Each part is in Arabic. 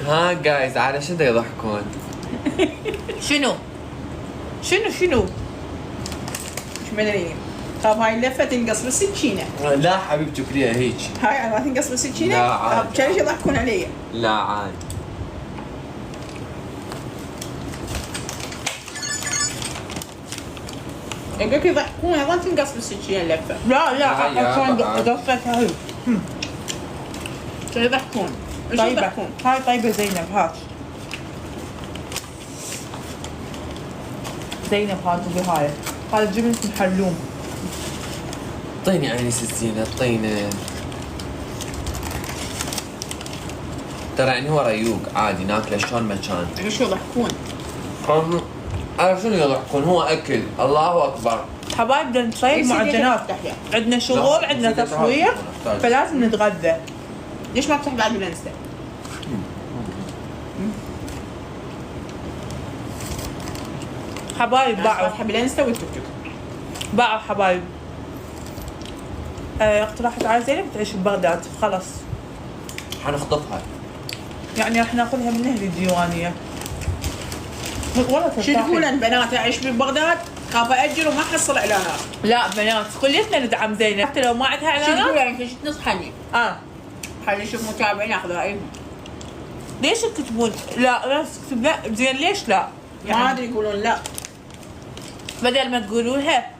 ها جايز على شو يضحكون؟ شنو؟ مش مدري. طب هاي اللفه تنقص بالسكينه. لا حبيبتي كليها هيك. هاي ما تنقص بالسكينه؟ لا عادي. طب كان يضحكون علي. لا عادي. يقول لك يضحكون ايضا تنقص بالسكينه اللفه. لا يا عشان بعد. قصتها هاي. كانوا يضحكون. ايش طيبة يضحكون؟ هاي طيبة زينب هات. زينب هات وبهاي. هذا الجبن اسمه حلوم. طيني عيني ست زينة طيني. ترى يعني هو ريوق عادي ناكله شلون ما كان. ايش يضحكون؟ على شنو يضحكون؟ هو اكل. الله اكبر. حبايب بدنا نصيد معجنات. عندنا شغل عندنا لا، تصوير نحتاج. فلازم نتغذى. ليش ما بتفتح بعد بالانستا؟ حبايب باعوا فاتحه بالانستا والتيك توك. باعوا حبايب. اقترحت على زينب تعيش ببغداد خلص. حنخطفها. يعني راح ناخذها من اهل الديوانية. والله شو تقولن بنات اعيش ببغداد؟ خاف اجر وما احصل اعلانات. لا بنات كليتنا ندعم زينب حتى لو ما عندها شو تقول اعلانات. يعني شو تنصحني؟ اه خلي نشوف متابعين اخذ رايهم. ليش تكتبون لا ناس تكتب لا زين ليش لا؟ ما ادري يقولون لا. بدل ما تقولوا لها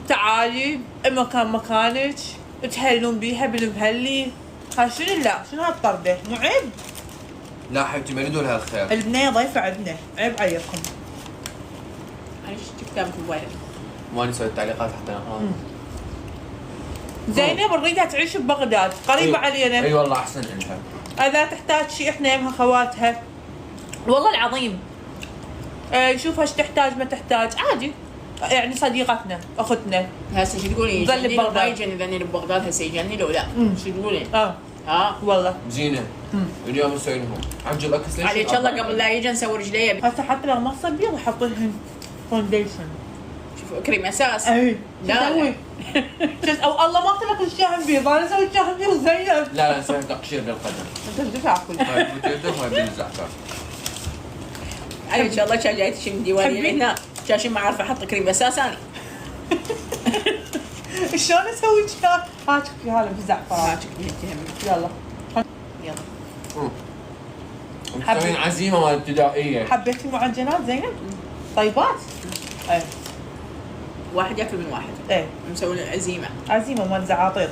تعالي مكانك تهلون بيها بالمهلي. ها شنو لا شنو هالطردة مو عيب. لا حبيبتي ما يريدوا لها الخير. البنية ضيفة عندنا عيب عليكم. انا شفت كتابك موبايلك. ما نسوي التعليقات حتى نقراها. زينب نريدها تعيش ببغداد قريبة علينا. اي والله احسن لها. اذا تحتاج شيء احنا يمها خواتها. والله العظيم. شوف ايش تحتاج ما تحتاج عادي. يعني صديقتنا اختنا. هسه شو تقولين؟ ظل يجنن ببغداد. ما يجنن اذا أنا ببغداد هسه يجنن لو لا؟ شو تقولين؟ اه والله. زينة اليوم نسوي لهم عجل اكس ليش؟ عليك الله قبل لا يجي نسوي رجليه. هسه حتى لو ما صار بيض احط لهم فونديشن. شوف كريم اساس. اي لا، تسوي؟ او الله ما اكل لك الشاهم بيض انا اسوي الشاهم بيض زينب. لا نسوي تقشير بالقدم. انت بدك تاكل. هاي بوتيتو وهاي بالزعتر. عليك ان شاء الله كان جاي تشم ديوانيه حبي. هنا كان ما اعرف احط كريم اساس انا. شلون اسوي الشاهم؟ هاتك هذا بالزعفران. هاتك تهم. يلا يلا. مسوين عزيمة مال ابتدائية. حبيتي المعجنات زينب؟ طيبات؟ ايه واحد ياكل من واحد. ايه مسوي عزيمه. عزيمة مال زعاطيط.